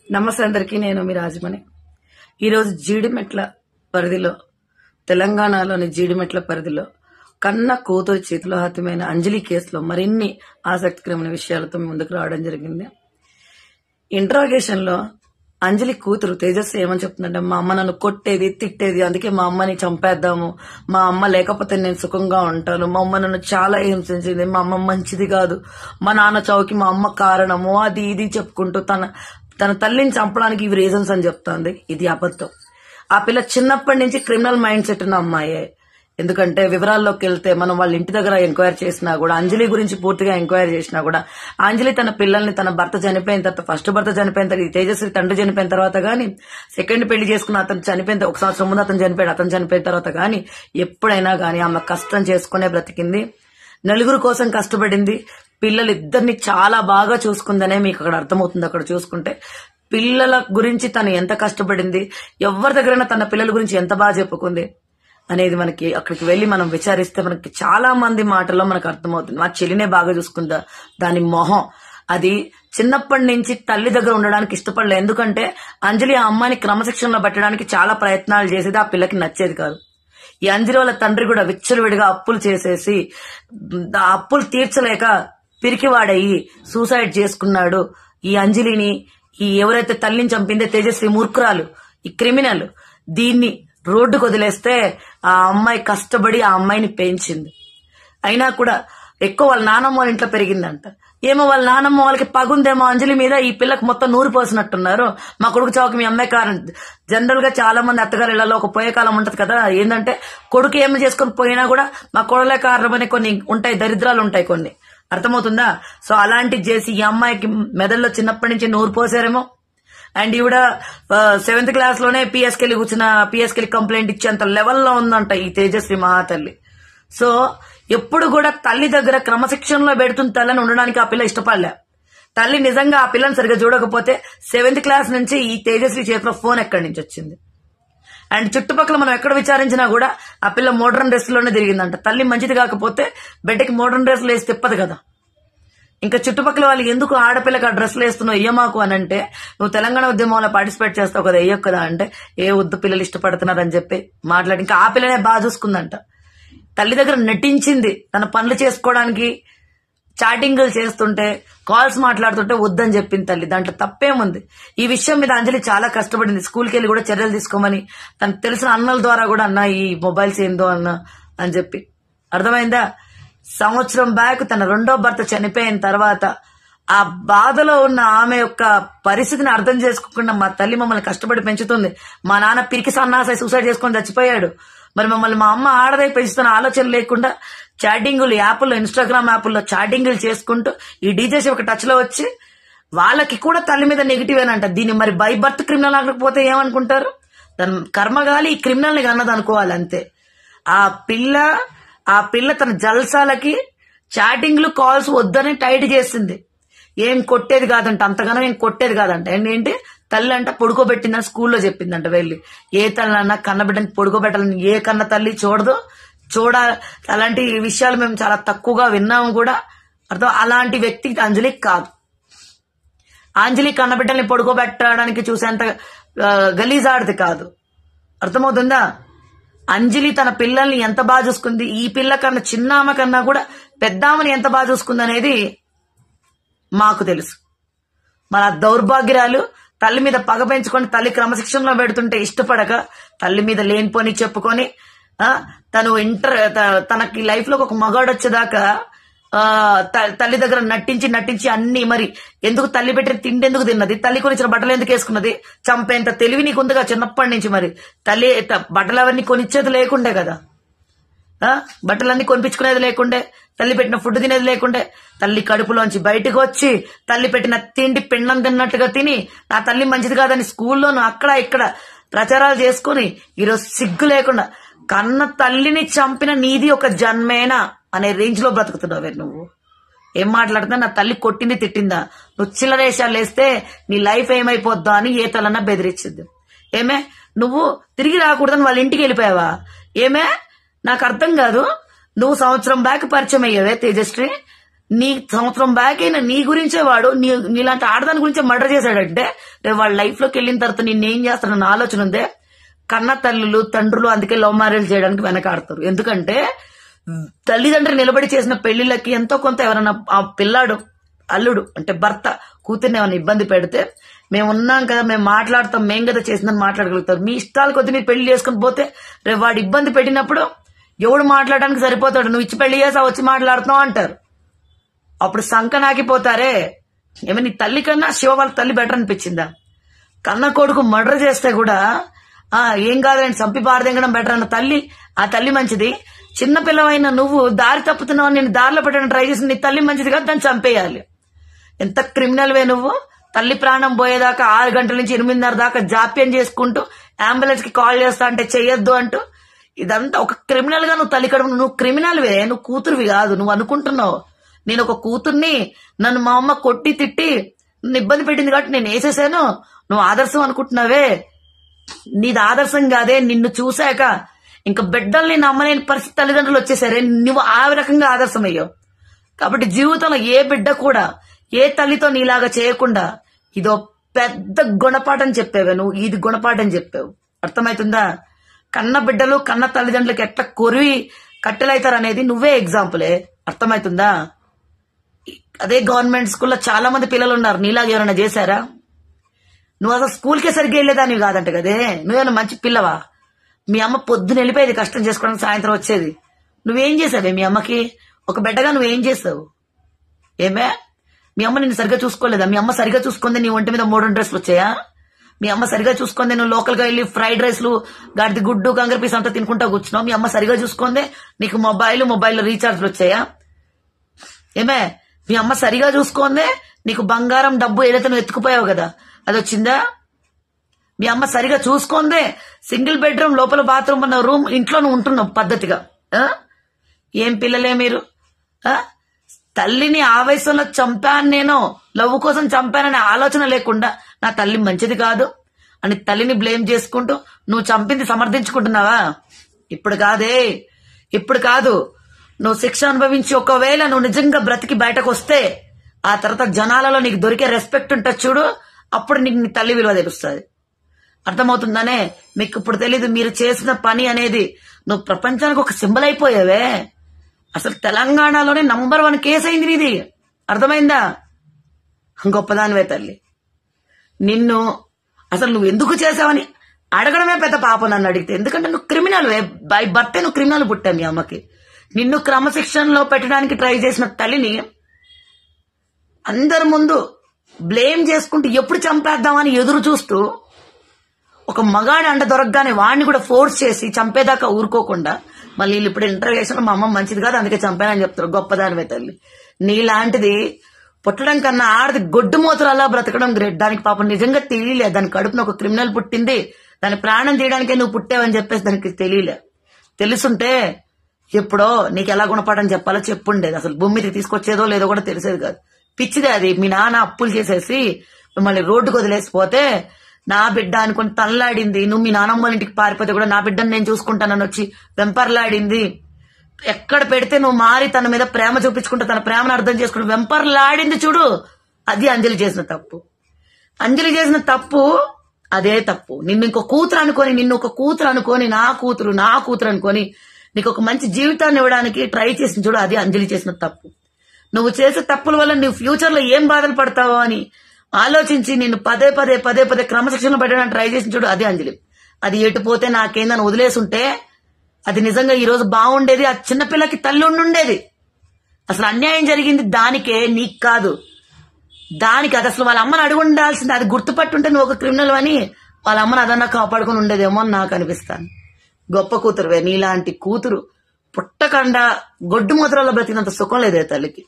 నమస్తే అందరికీ. నేను మీ రాజమణి. ఈరోజు జీడిమెట్ల పరిధిలో, తెలంగాణలోని జీడిమెట్ల పరిధిలో కన్న కూతురు చేతిలో హతమైన అంజలి కేసులో మరిన్ని ఆసక్తికరమైన విషయాలతో ముందుకు రావడం జరిగింది. ఇంట్రాగేషన్ లో అంజలి కూతురు తేజస్వి ఏమని చెప్తుందంటే, మా అమ్మ నన్ను కొట్టేది, తిట్టేది, అందుకే మా అమ్మని చంపేద్దాము, మా అమ్మ లేకపోతే నేను సుఖంగా ఉంటాను, మా అమ్మ నన్ను చాలా హింసించింది, మా అమ్మ మంచిది కాదు, మా నాన్న చావుకి మా అమ్మ కారణము, అది ఇది చెప్పుకుంటూ తన తల్లిని చంపడానికి ఇవి రీజన్స్ అని చెప్తోంది. ఇది అబద్ధం. ఆ పిల్ల చిన్నప్పటి నుంచి క్రిమినల్ మైండ్ సెట్ ఉన్న అమ్మాయే. ఎందుకంటే వివరాల్లోకి వెళ్తే మనం వాళ్ళ ఇంటి దగ్గర ఎంక్వైరీ చేసినా కూడా, అంజలి గురించి పూర్తిగా ఎంక్వైరీ చేసినా కూడా, అంజలి తన పిల్లల్ని తన భర్త చనిపోయిన తర్వాత, ఫస్ట్ భర్త చనిపోయిన తర్వాత, తేజస్వి తండ్రి చనిపోయిన తర్వాత గానీ, సెకండ్ పెళ్లి చేసుకున్న అతను చనిపోయిన 1 సంవత్సరం ముందు అతను చనిపోయిన తర్వాత గానీ, ఎప్పుడైనా గానీ ఆమె కష్టం చేసుకునే బ్రతికింది. నలుగురు కోసం కష్టపడింది. పిల్లలిద్దరిని చాలా బాగా చూసుకుందనే మీకు అక్కడ అర్థమవుతుంది. అక్కడ చూసుకుంటే పిల్లల గురించి తను ఎంత కష్టపడింది, ఎవరి దగ్గరైనా తన పిల్లల గురించి ఎంత బాగా చెప్పుకుంది అనేది మనకి అక్కడికి వెళ్లి మనం విచారిస్తే మనకి చాలా మంది మాటల్లో మనకు అర్థమవుతుంది. మా చెల్లినే బాగా చూసుకుందా, దాని మొహం అది చిన్నప్పటి నుంచి తల్లి దగ్గర ఉండడానికి ఇష్టపడలేదు. ఎందుకంటే అంజలి ఆ అమ్మాయిని క్రమశిక్షణలో పెట్టడానికి చాలా ప్రయత్నాలు చేసేది, ఆ పిల్లకి నచ్చేది కాదు. ఈ అంజలి వాళ్ళ తండ్రి కూడా విచ్చలవిడిగా అప్పులు చేసేసి, ఆ అప్పులు తీర్చలేక పిరికివాడయి సూసైడ్ చేసుకున్నాడు. ఈ అంజలిని, ఈ ఎవరైతే తల్లిని చంపిందే తేజస్వి మూర్ఖురాలు, ఈ క్రిమినల్, దీన్ని రోడ్డుకు వదిలేస్తే ఆ అమ్మాయి కష్టపడి ఆ అమ్మాయిని పెంచింది. అయినా కూడా ఎక్కువ వాళ్ళ నానమ్మ వాళ్ళ ఇంట్లో పెరిగిందంట. ఏమో వాళ్ళ నానమ్మ వాళ్ళకి పగుందేమో అంజలి మీద, ఈ పిల్లకి మొత్తం నూరు పోసినట్టున్నారు. మా కొడుకు చావుకి మీ అమ్మాయి కారణం. జనరల్ గా చాలా మంది అత్తగారు ఇళ్లలో ఒక పోయే కాలం ఉంటది కదా, ఏంటంటే కొడుకు ఏమి చేసుకుని పోయినా కూడా మా కొడలే కారణమని కొన్ని ఉంటాయి, దరిద్రాలు ఉంటాయి కొన్ని. అర్థమవుతుందా? సో అలాంటిది చేసి ఈ అమ్మాయికి మెదడులో చిన్నప్పటి నుంచి నూరు పోసారేమో. అండ్ ఈవిడ 7th క్లాస్ లోనే పిఎస్కెళ్ళి కంప్లైంట్ ఇచ్చేంత లెవెల్లో ఉందంట ఈ తేజస్వి మహాతల్లి. సో ఎప్పుడు కూడా తల్లి దగ్గర క్రమశిక్షణలో పెడుతున్న తల్లిని ఉండడానికి ఆ పిల్ల ఇష్టపడలే. తల్లి నిజంగా ఆ పిల్లని సరిగ్గా చూడకపోతే 7th క్లాస్ నుంచి ఈ తేజస్వి చేతిలో ఫోన్ ఎక్కడి నుంచి వచ్చింది. అండ్ చుట్టుపక్కల మనం ఎక్కడ విచారించినా కూడా ఆ పిల్ల మోడర్న్ డ్రెస్ లోనే తిరిగిందంట. తల్లి మంచిది కాకపోతే బిడ్డకి మోడర్న్ డ్రెస్లు వేసి తిప్పదు కదా. ఇంకా చుట్టుపక్కల వాళ్ళు ఎందుకు ఆడపిల్లకి ఆ డ్రెస్లు వేస్తున్నావు, ఇయ్యమాకు అని అంటే, నువ్వు తెలంగాణ ఉద్యమంలో పార్టిసిపేట్ చేస్తావు కదా, వేయకు కదా అంటే, ఏ వద్దు పిల్లలు ఇష్టపడుతున్నారని చెప్పి మాట్లాడి ఇంకా ఆ పిల్లనే బాగా చూసుకుందంట. తల్లి దగ్గర నటించింది తన పనులు చేసుకోవడానికి. చాటింగ్లు చేస్తుంటే, కాల్స్ మాట్లాడుతుంటే వద్దని చెప్పింది తల్లి. దాంట్లో తప్పేముంది? ఈ విషయం మీద అంజలి చాలా కష్టపడింది. స్కూల్కి వెళ్ళి కూడా చర్యలు తీసుకోమని తనకు తెలిసిన అన్నల ద్వారా కూడా, అన్న ఈ మొబైల్స్ ఏందో అన్న అని చెప్పి. అర్థమైందా? సంవత్సరం బ్యాక్ తన 2వ భర్త చనిపోయిన తర్వాత ఆ బాధలో ఉన్న ఆమె యొక్క పరిస్థితిని అర్థం చేసుకోకుండా, మా తల్లి మమ్మల్ని కష్టపడి పెంచుతుంది, మా నాన్న పిరికి సన్నాసై సూసైడ్ చేసుకొని చచ్చిపోయాడు, మరి మమ్మల్ని మా అమ్మ ఆడదై పెంచుతున్న ఆలోచన లేకుండా చాటింగులు యాప్ల్లో, ఇన్స్టాగ్రామ్ యాప్ల్లో చాటింగులు చేసుకుంటూ ఈ డీజే ఒక టచ్ లో వచ్చి వాళ్ళకి కూడా తల్లి మీద నెగిటివ్ ఏనంట. దీన్ని మరి బై బర్త్ క్రిమినల్ ఆగకపోతే ఏమనుకుంటారు? తన కర్మగాలి ఈ క్రిమినల్ ని అన్నది అనుకోవాలి అంతే. ఆ పిల్ల తన జల్సాలకి చాటింగ్లు, కాల్స్ వద్దని టైట్ చేసింది. ఏం కొట్టేది కాదంట, అంతగానో ఏం కొట్టేది కాదంట. ఏంటి తల్లి అంట పొడుకోబెట్టిందని స్కూల్లో చెప్పిందంట. వెళ్ళి ఏ తల్లన్నా కన్నబిడ్డని పొడుకోబెట్టాలని ఏ కన్న తల్లి చూడదు. అలాంటి విషయాలు మేము చాలా తక్కువగా విన్నాము కూడా. అర్థం, అలాంటి వ్యక్తి అంజలికి కాదు. అంజలి కన్నబిడ్డల్ని పొడుకోబెట్టడానికి చూసేంత గలీజాడిది కాదు. అర్థమవుతుందా? అంజలి తన పిల్లల్ని ఎంత బాగా చూసుకుంది, ఈ పిల్ల కన్నా చిన్నామ కన్నా కూడా పెద్దామని ఎంత బాగా చూసుకుంది అనేది మాకు తెలుసు. మన దౌర్భాగ్యాలు తల్లి మీద పగ పెంచుకొని, తల్లి క్రమశిక్షణలో పెడుతుంటే ఇష్టపడక, తల్లి మీద లేనిపోని చెప్పుకొని, తనకి లైఫ్ లో ఒక మగాడు వచ్చేదాకా తల్లి దగ్గర నటించి అన్ని, మరి ఎందుకు తల్లి పెట్టిన తిండి ఎందుకు తిన్నది, తల్లి కొనిచ్చిన బట్టలు ఎందుకు వేసుకున్నది, చంపేంత తెలివి నీకుందిగా చిన్నప్పటి నుంచి. మరి తల్లి బట్టలు అవన్నీ కొనిచ్చేది లేకుండే కదా, బట్టలన్నీ కొనిపించుకునేది లేకుండే, తల్లి పెట్టిన ఫుడ్ తినేది లేకుండే, తల్లి కడుపులోంచి బయటకు వచ్చి తల్లి పెట్టిన తిండి పిండం తిన్నట్టుగా తిని, నా తల్లి మంచిది కాదని స్కూల్లోనూ అక్కడ ఇక్కడ ప్రచారాలు చేసుకుని, ఈరోజు సిగ్గు లేకుండా కన్న తల్లిని చంపిన నీది ఒక జన్మేనా అనే రేంజ్ లో బ్రతుకుతున్నావే నువ్వు. ఏం మాట్లాడుతున్నా? నా తల్లి కొట్టింది తిట్టిందా, నువ్వు చిల్లరేషాలు వేస్తే నీ లైఫ్ ఏమైపోద్దా అని ఏ తలన్నా బెదిరించింది. ఏమే నువ్వు తిరిగి రాకూడదని వాళ్ళ ఇంటికి వెళ్ళిపోయావా? ఏమే నాకు అర్థం కాదు. నువ్వు సంవత్సరం బ్యాక్ పరిచయం అయ్యావే తేజస్వి, నీ సంవత్సరం బ్యాక్ అయినా నీ గురించే వాడు నీలాంటి ఆడదాని గురించే మర్డర్ చేశాడంటే రేపు వాళ్ళ లైఫ్ లోకి వెళ్ళిన తర్వాత నిన్నేం చేస్తాడన్న ఆలోచన ఉందే. కన్న తల్లులు తండ్రులు అందుకే లవ్ మ్యారేజ్ చేయడానికి వెనకాడతారు. ఎందుకంటే తల్లిదండ్రులు నిలబడి చేసిన పెళ్లిళ్ళకి ఎంతో కొంత ఎవరైనా ఆ పిల్లాడు అల్లుడు అంటే భర్త కూతుర్ని ఏమైనా ఇబ్బంది పెడితే మేము ఉన్నాం కదా, మేము మాట్లాడతాం, మేం కదా చేసిందని మాట్లాడగలుగుతారు. మీ ఇష్టాల కొద్ది మీరు పెళ్లి చేసుకుని పోతే రేపు వాడు ఇబ్బంది పెట్టినప్పుడు ఎవడు మాట్లాడడానికి సరిపోతాడు, నువ్వు ఇచ్చి పెళ్లి చేసా వచ్చి మాట్లాడుతున్నావు అంటారు. అప్పుడు సంక నాకిపోతారే. ఏమో నీ తల్లి కన్నా శివ వాళ్ళ తల్లి బెటర్ అనిపించిందా? కన్న కొడుకు మర్డర్ చేస్తే కూడా ఏం కాదండి చంపి పారదెంగడం బెటర్ అన్న తల్లి, ఆ తల్లి మంచిది. చిన్న పిల్లవైన నువ్వు దారి తప్పుతున్నావు, నేను దారిలో పెట్టడానికి ట్రై చేసిన నీ తల్లి మంచిది కాదు, దాన్ని చంపేయాలి. ఎంత క్రిమినల్ వే నువ్వు. తల్లి ప్రాణం పోయేదాకా 6 గంటల నుంచి 8:30 దాకా జాప్యం చేసుకుంటూ అంబులెన్స్ కి కాల్ చేస్తా అంటే చెయ్యొద్దు అంటూ ఇదంతా ఒక క్రిమినల్ గా నువ్వు తల్లి కడుపు. నువ్వు క్రిమినల్ వే, నువ్వు కూతురువి కాదు. నువ్వు అనుకుంటున్నావు నేను ఒక కూతుర్ని, నన్ను మా అమ్మ కొట్టి తిట్టి నన్ను ఇబ్బంది పెట్టింది కాబట్టి నేను వేసేసాను, నువ్వు ఆదర్శం అనుకుంటున్నావే. నీది ఆదర్శం కాదే. నిన్ను చూశాక ఇంకా బిడ్డల్ని నమ్మలేని పరిస్థితి తల్లిదండ్రులు వచ్చేసారే, నువ్వు ఆ రకంగా ఆదర్శం అయ్యావు. కాబట్టి జీవితంలో ఏ బిడ్డ కూడా ఏ తల్లితో నీలాగా చేయకుండా ఇదో పెద్ద గుణపాఠం చెప్పావే నువ్వు. ఇది గుణపాఠం చెప్పావు, అర్థమవుతుందా? కన్న బిడ్డలు కన్న తల్లిదండ్రులకి ఎట్లా కొరివి కట్టెలవుతారు అనేది నువ్వే ఎగ్జాంపులే, అర్థమవుతుందా? అదే గవర్నమెంట్ స్కూల్లో చాలా మంది పిల్లలు ఉన్నారు, నీలాగా ఎవరైనా చేశారా? నువ్వు అసలు స్కూల్కే సరిగ్గా వెళ్ళేదానివి కాదంట కదే. నువ్వేమన్నా మంచి పిల్లవా? మీ అమ్మ పొద్దున వెళ్ళిపోయేది కష్టం చేసుకోవడానికి, సాయంత్రం వచ్చేది. నువ్వేం చేసావే మీ అమ్మకి? ఒక బిడ్డగా నువ్వేం చేసావు? ఏమే మీ అమ్మ నిన్ను సరిగ్గా చూసుకోలేదా? మీ అమ్మ సరిగ్గా చూసుకుందే నీ ఒంటి మీద 3 డ్రెస్లు వచ్చాయా? మీ అమ్మ సరిగ్గా చూసుకుందే నువ్వు లోకల్ గా వెళ్ళి ఫ్రైడ్ రైస్లు గాడిది గుడ్డు కంగర పీస్ అంతా తినుకుంటా కూర్చున్నావు? మీ అమ్మ సరిగ్గా చూసుకుందే నీకు మొబైల్ రీఛార్జ్లు వచ్చాయా? ఏమే మీ అమ్మ సరిగా చూసుకుందే నీకు బంగారం డబ్బు ఏదైతే నువ్వు ఎత్తుకుపోయావు కదా అది వచ్చిందా? మీ అమ్మ సరిగా చూసుకుందే సింగిల్ బెడ్రూమ్ లోపల బాత్రూమ్ ఉన్న రూమ్ ఇంట్లో నువ్వు ఉంటున్నావు పద్ధతిగా. ఏం పిల్లలే మీరు? తల్లిని ఆవేశంలో చంపాను, నేను లవ్ కోసం చంపాననే ఆలోచన లేకుండా నా తల్లి మంచిది కాదు అని తల్లిని బ్లేమ్ చేసుకుంటూ నువ్వు చంపింది సమర్థించుకుంటున్నావా? ఇప్పుడు కాదే, ఇప్పుడు కాదు. నువ్వు శిక్ష అనుభవించి ఒకవేళ నువ్వు నిజంగా బ్రతికి బయటకు వస్తే ఆ తర్వాత జనాలలో నీకు దొరికే రెస్పెక్ట్ ఉంటుంది చూడు, అప్పుడు నీకు నీ తల్లి విలువ తెలుస్తుంది. అర్థమవుతుందనే? మీకు ఇప్పుడు తెలీదు మీరు చేసిన పని అనేది. నువ్వు ప్రపంచానికి ఒక సింబల్ అయిపోయావే. అసలు తెలంగాణలోనే నంబర్ 1 కేసు అయింది నీది, అర్థమైందా? గొప్పదానివే తల్లి. నిన్ను అసలు నువ్వు ఎందుకు చేసావని అడగడమే పెద్ద పాపం నన్ను అడిగితే. ఎందుకంటే నువ్వు క్రిమినల్ బై బర్తే, నువ్వు క్రిమినల్ పుట్టా మీ అమ్మకి. నిన్ను క్రమశిక్షణలో పెట్టడానికి ట్రై చేసిన తల్లిని అందరి ముందు బ్లేమ్ చేసుకుంటూ ఎప్పుడు చంపేద్దామని ఎదురు చూస్తూ ఒక మగాడి అండ దొరకగానే వాడిని కూడా ఫోర్స్ చేసి చంపేదాకా ఊరుకోకుండా మళ్ళీ వీళ్ళు ఇప్పుడు ఇంటర్వ్యూషన్ మా అమ్మ మంచిది కాదు అందుకే చంపానని చెప్తారు. గొప్పదానివే తల్లి. నీలాంటిది పుట్టడం కన్నా ఆడది గొడ్డు మూతలు అలా బ్రతకడం గ్రేట్. దానికి పాపం నిజంగా తెలియలే, దాని కడుపున ఒక క్రిమినల్ పుట్టింది, దాని ప్రాణం తీయడానికే నువ్వు పుట్టావని చెప్పేసి దానికి తెలియలే. తెలుసుంటే ఎప్పుడో నీకు ఎలా గుణపాఠం చెప్పాలో చెప్పుండేది. అసలు భూమి మీదకి తీసుకొచ్చేదో లేదో కూడా తెలిసేది కాదు. పిచ్చిదే అది. మీ నాన్న అప్పులు చేసేసి మిమ్మల్ని రోడ్డుకు వదిలేసిపోతే నా బిడ్డ అనుకుని తనలాడింది. నువ్వు మీ నానమ్మ ఇంటికి పారిపోతే కూడా నా బిడ్డను నేను చూసుకుంటానని వచ్చి వెంపర్లాడింది. ఎక్కడ పెడితే నువ్వు మారి తన మీద ప్రేమ చూపించుకుంటా తన ప్రేమను అర్థం చేసుకుంటూ వెంపర్లాడింది చూడు, అది అంజలి చేసిన తప్పు. అంజలి చేసిన తప్పు అదే తప్పు. నిన్ను ఇంకో కూతురు అనుకొని, నిన్ను ఒక కూతురు అనుకొని, నా కూతురు అనుకొని నీకు ఒక మంచి జీవితాన్ని ఇవ్వడానికి ట్రై చేసిన చూడు, అది అంజలి చేసిన తప్పు. నువ్వు చేసే తప్పుల వల్ల నువ్వు ఫ్యూచర్ లో ఏం బాధలు పడతావో అని ఆలోచించి నిన్ను పదే క్రమశిక్షణలో పెట్టడానికి ట్రై చేసిన చూడు, అది అంజలి. అది ఎటు పోతే నాకేందని వదిలేసుంటే అది నిజంగా ఈ రోజు బాగుండేది. ఆ చిన్నపిల్లకి తల్లి ఉండుండేది. అసలు అన్యాయం జరిగింది దానికే, నీకు కాదు. దానికి అది అసలు వాళ్ళ అమ్మని అడుగు ఉండాల్సింది. అది గుర్తుపట్టుంటే నువ్వు ఒక క్రిమినల్ అని వాళ్ళ అమ్మని అదన్నా కాపాడుకుని ఉండేదేమో అని నాకు అనిపిస్తాను. గొప్ప కూతురువే. నీలాంటి కూతురు పుట్టకుండా గొడ్డు మూత్రాల్లో బ్రతికినంత సుఖం లేదే తల్లికి.